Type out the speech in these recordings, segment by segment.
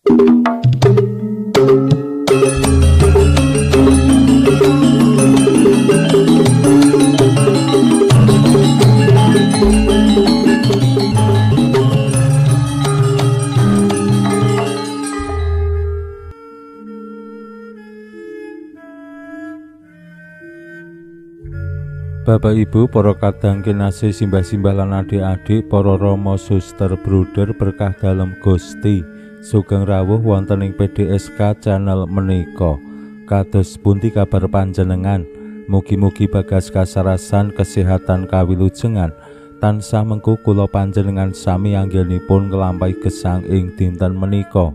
Bapak Ibu, para kadang kinasih simbah-simbah lan adik-adik, para rama suster bruder berkah dalem Gusti, sugeng rawuh wonten ing PDSK channel menika. Kados pundi kabar panjenengan? Mugi-mugi bagas kasarasan kesehatan kawilujengan tansah mengku kula panjenengan sami anggenipun nglampahi gesang ing dinten menika.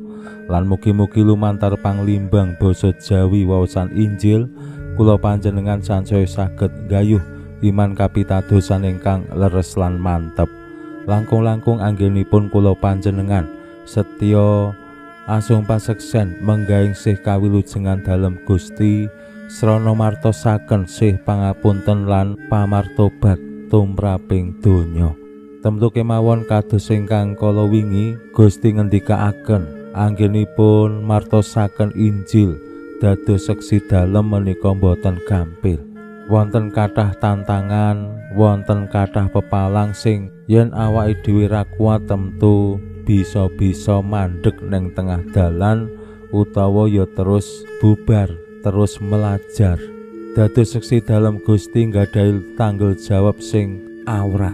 Lan mugi-mugi lumantar panglimbang basa Jawi waosan Injil kula panjenengan sansaya saged gayuh iman kapitadosan ingkang leres lan mantep. Langkung-langkung anggenipun kula panjenengan setya asung paseksen menggaing sih kawilujengan dalem Gusti srana martosaken sih pangapunten lan pamartobat tumraping donya. Temtu kemawon kados ingkang kala wingi Gusti ngendikaaken anggenipun martosaken Injil dados seksi dalem menika boten gampil. Wonten kathah tantangan, wonten kathah pepalang sing yen awake dhewe ra kuat temtu bisa-bisa mandeg neng tengah dalan utawa ya terus bubar, terus melajar. Dados seksi dalem Gusti nggadahi tanggung jawab sing awrat.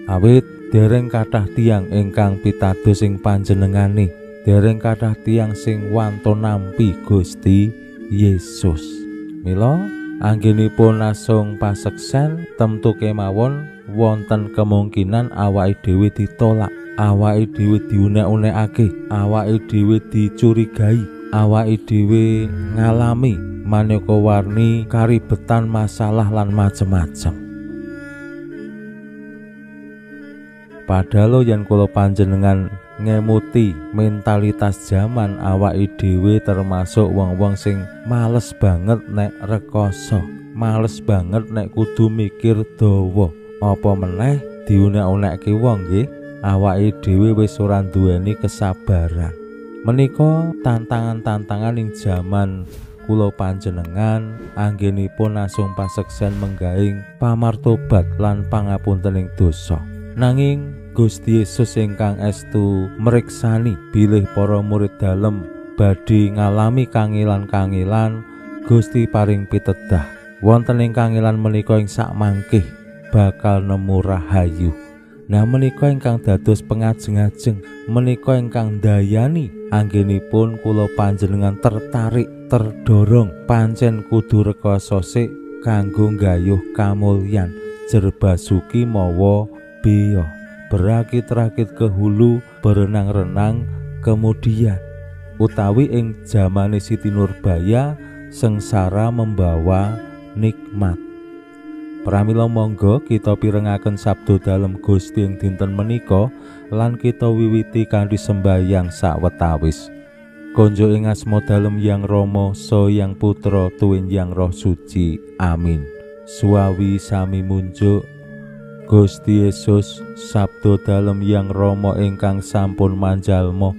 Awit dereng kathah tiyang ingkang pitados ing panjenengane, dereng kathah tiyang sing wantun nampi Gusti Yesus. Mila anggenipun asung paseksen temtu kemawon wonten kemungkinan awake dhewe ditolak, awake dhewe diunek-unekake, awake dhewe dicurigai, awake dhewe ngalami maneka warni karibetan masalah lan macem-macem. Padahal yen kula panjenengan ngemuti mentalitas zaman awake dhewe termasuk wong-wong sing males banget nek rekoso, males banget nek kudu mikir dawa, apa meneh diunek-unekke wong nggih, awake dhewe wis ora duweni kesabaran. Menika tantangan-tantangan ing zaman kula panjenengan anggenipun asung paseksen menggaing pamartobat lan pangapunten ing dosa. Nanging Gusti Yesus ingkang estu mriksani bilih para murid dalem badhe ngalami kangilan-kangilan, Gusti paring pitedah wonten ing kangilan menika ing sakmangkih bakal nemu rahayu. Nah menika ingkang dados pengajeng-ajeng, menika ingkang dayani anggenipun kula panjenengan tertarik, terdorong pancen kudu rekoso sik kanggo gayuh kamulyan jer basuki mawa beya, berakit-rakit ke hulu, berenang-renang kemudian. Utawi ing zamane Siti Nurbaya sengsara membawa nikmat. Pramila monggo kita pirengaken sabda dalem Gusti ing dinten menika lan kita wiwiti kanthi sembahyang sawetawis. Konjo ing asma dalem Yang Rama so Yang Putra tuwin Yang Roh Suci. Amin. Suawi sami munjuk Gusti Yesus sabda dalem Yang Rama ingkang sampun manjalma,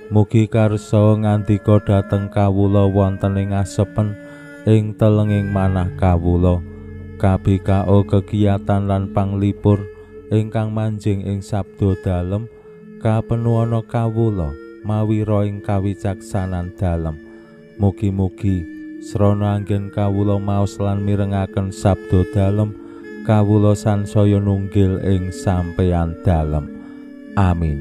mugi karsa ngandika dhateng kawula wonten ing asepen ing telenging manah kawula. KBKO kegiatan lan panglipur ingkang manjing ing sabda dalem kapenuwana kawula mawi ro ing kawicaksanan dalem. Mugi-mugi srana anggen kawula maos lan mirengaken sabda dalem kawula sansaya nunggil ing sampeyan dalem. Amin.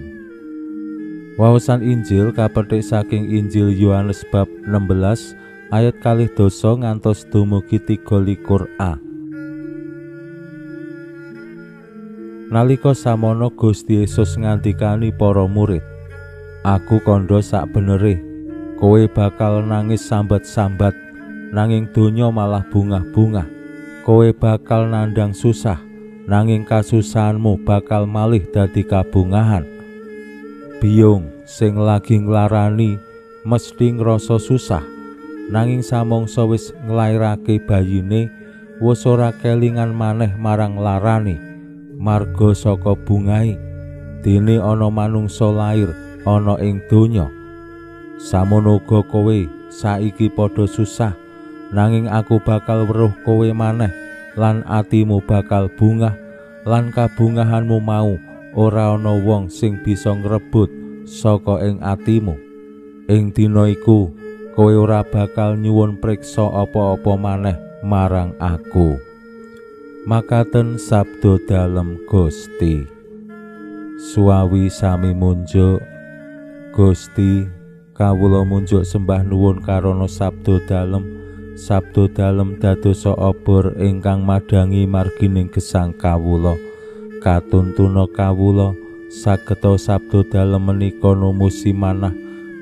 Waosan Injil kapetik saking Injil Yohanes bab 16 ayat 2 ngantos dumugi 23a. Nalika samono Gusti Yesus ngandikani para murid, "Aku kandha sak benere, kowe bakal nangis sambat-sambat, nanging donya malah bungah-bungah. Kowe bakal nandang susah, nanging kasusahanmu bakal malih dadi kabungahan. Biyung sing lagi nglarani mesti ngrasa susah, nanging samangsa wis nglairake bayine wis ora kelingan maneh marang larani. Marga saka bungahe dene ana manungsa lair ana ing donya. Samono uga kowe saiki padha susah, nanging aku bakal weruh kowe maneh, lan atimu bakal bungah, lan kabungahanmu mau ora ana wong sing bisa ngrebut saka ing atimu. Ing dina iku kowe ora bakal nyuwun priksa apa-apa maneh marang aku. Makaten sabda dalem Gusti. Suawi sami munjuk, Gusti kawula munjuk sembah nuwun karana sabda dalem dadosa obor ingkang madangi margining gesang kawula. Katuntuna kawula sageta sabda dalem menika numusi manah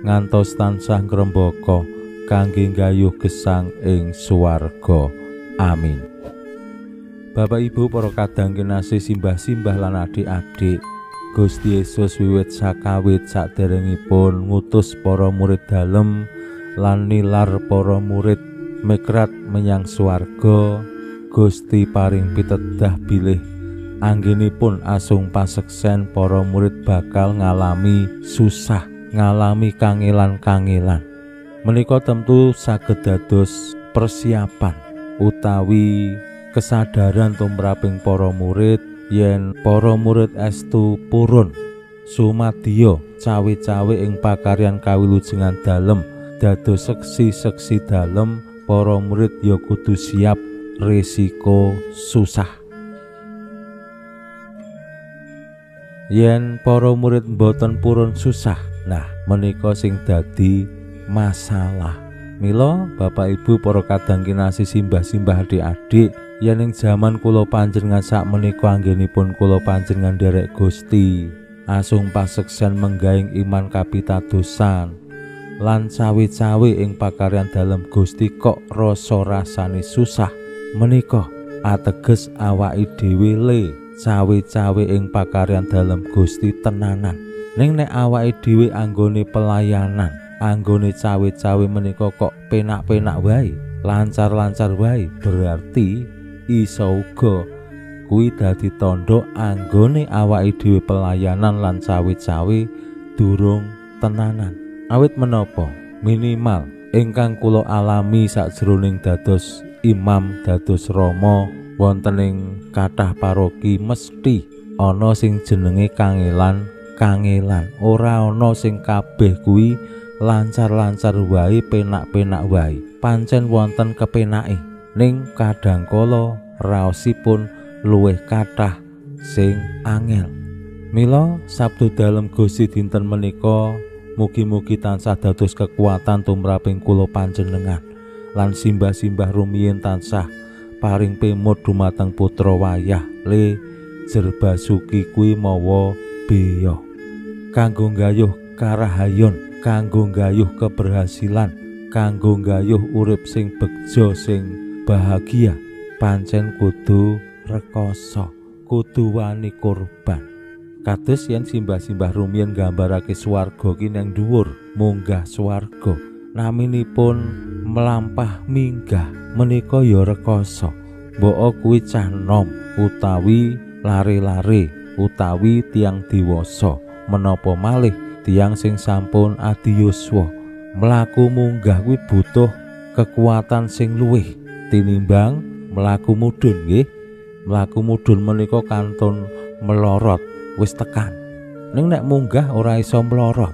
ngantos tansah ngrembaka kangge nggayuh gesang ing swarga. Amin. Bapak Ibu para kadang kinasih simbah-simbah lan adik-adik, Gusti Yesus wiwit sakawit saderengipun ngutus para murid dalem lan nilar para murid mikrat menyang swarga. Gusti paring pitedah bilih anggenipun asung paseksen para murid bakal ngalami susah, ngalami kangelan-kangelan. Menika tentu saged dados persiapan utawi kesadaran tumraping para murid yen para murid estu purun sumadya cawe-cawe ing pakaryan kawilujengan dalem dados seksi-seksi dalem. Para murid ya kudu siap resiko susah. Yen para murid mboten purun susah, nah menika sing dadi masalah. Mila Bapak Ibu para kadang kinasih simbah-simbah adik-adik, yen ing jaman kula panjenengan sakmenika anggenipun kula panjenengan derek Gusti asung paseksen menggaing iman kapitadosan lan cawe-cawe ing pakaryan dalem Gusti kok rasa-rasane susah, menika ateges awake dhewe le cawe-cawe ing pakaryan dalem Gusti tenanan. Ning nek awake dhewe anggone pelayanan, anggone cawe-cawe menika kok penak-penak wae, lancar-lancar wae, berarti iso uga kuwi dadi tandha anggone awake dhewe pelayanan lan cawe-cawe durung tenanan. Awit menapa minimal ingkang kula alami sakjroning dados imam, dados rama wonten ing kathah paroki mesti ana sing jenenge kangelan. Ora ana sing kabeh kuwi lancar-lancar wae, penak-penak wae. Pancen wonten kepenake, ning kadangkala raosipun luwih kathah sing angel. Mila sabda dalem Gusti dinten menika mugi-mugi tansah dados kekuatan tumraping kula panjenengan lan simbah-simbah rumiyin tansah paring pemut dumateng putra wayah le Jerbasuki kuwi mawa beya kanggo nggayuh karahayon, kanggo nggayuh keberhasilan, kanggo nggayuh urip sing begja sing bahagia. Pancen kudu rekoso, kudu wani korban. Kados yen simbah-simbah rumiyin nggambarake swarga ki nang dhuwur, munggah swarga. Naminipun melampah minggah menika ya rekoso. Mbok kuwi cah nom utawi lare-lare utawi tiang dewasa, menapa malih tiang sing sampun adiyuswa. Mlaku munggah kuwi butuh kekuatan sing luwih tinimbang mlaku mudhun nggih. Mlaku mudhun menika kantun melorot wis tekan. Ning nek munggah ora iso melorot.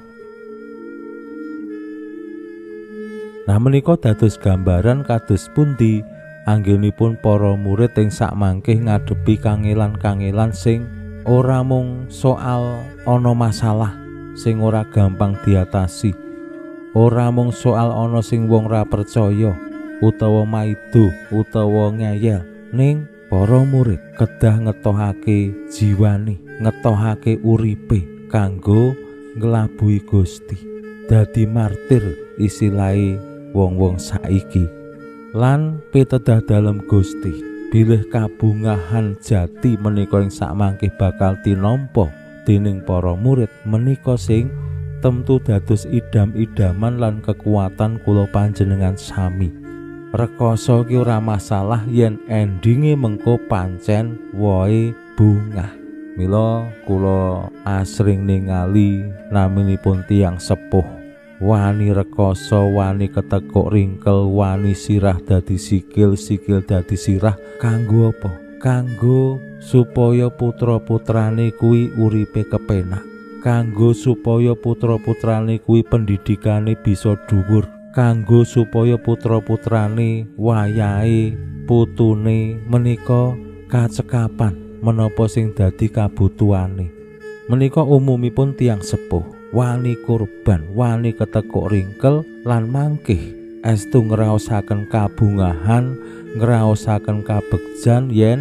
Nah menika dados gambaran kados pundi anggenipun para murid ing sakmangke ngadepi kangelan-kangelan sing ora mung soal ana masalah sing ora gampang diatasi, ora mung soal ana sing wong ra percaya utawa maido utawa ngeyel, ning para murid kedah ngetohake jiwane, ngetohake uripe kanggo nglabuhi Gusti, dadi martir isilahe wong-wong saiki. Lan pitedah dalem Gusti bilih kabungahan jati menika ing sakmangke bakal tinampa dening para murid menika sing temtu dados idam-idaman lan kekuatan kula panjenengan sami. Rekoso ki ora masalah yen endinge mengko pancen wohe bungah. Mila kula asring ningali naminipun tiyang sepuh wani rekoso, wani ketekuk ringkel, wani sirah dadi sikil, sikil dadi sirah. Kanggo apa? Kanggo supaya putra-putrane kuwi uripe kepenak, kanggo supaya putra-putrane kuwi pendidikane bisa dhuwur, kanggo supaya putra-putrane wayahe putune menika kacekapan menapa sing dadi kabutuhane. Menika umumipun tiyang sepuh wani kurban, wani ketekuk ringkel lan mangkih estu ngraosaken kabungahan, ngraosaken kabegjan yen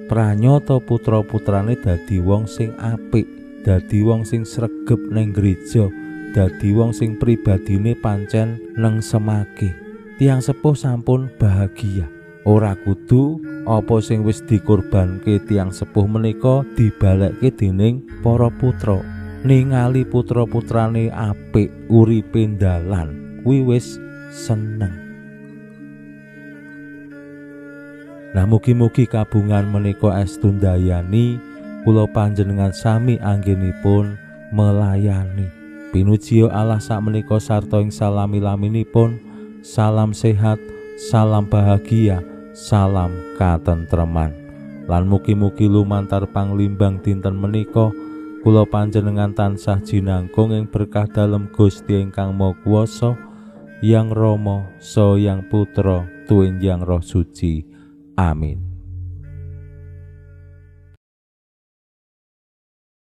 pranyata putra-putrane dadi wong sing apik, dadi wong sing sregep ning gereja, dadi wong sing pribadine pancen nengsemake. Tiyang sepuh sampun bahagia. Ora kudu apa sing wis dikurbanke tiyang sepuh menika dibalekke dening para putra. Ningali putra-putrane apik, uripe ndalan, kuwi wis seneng. Nah, mugi-mugi kabungan menika estu ndayani kula panjenengan sami anggenipun melayani. Pinuji Allah sakmenika sarta ing salami-laminipun. Salam sehat, salam bahagia, salam katentreman. Lan mugi-mugi lumantar panglimbang dinten menika kula panjenengan tansah jinangkung ing berkah dalem Gusti ingkang Maha Kuwasa, Yang Rama, Sang Yang Putra, Tuwin Yang Roh Suci. Amin.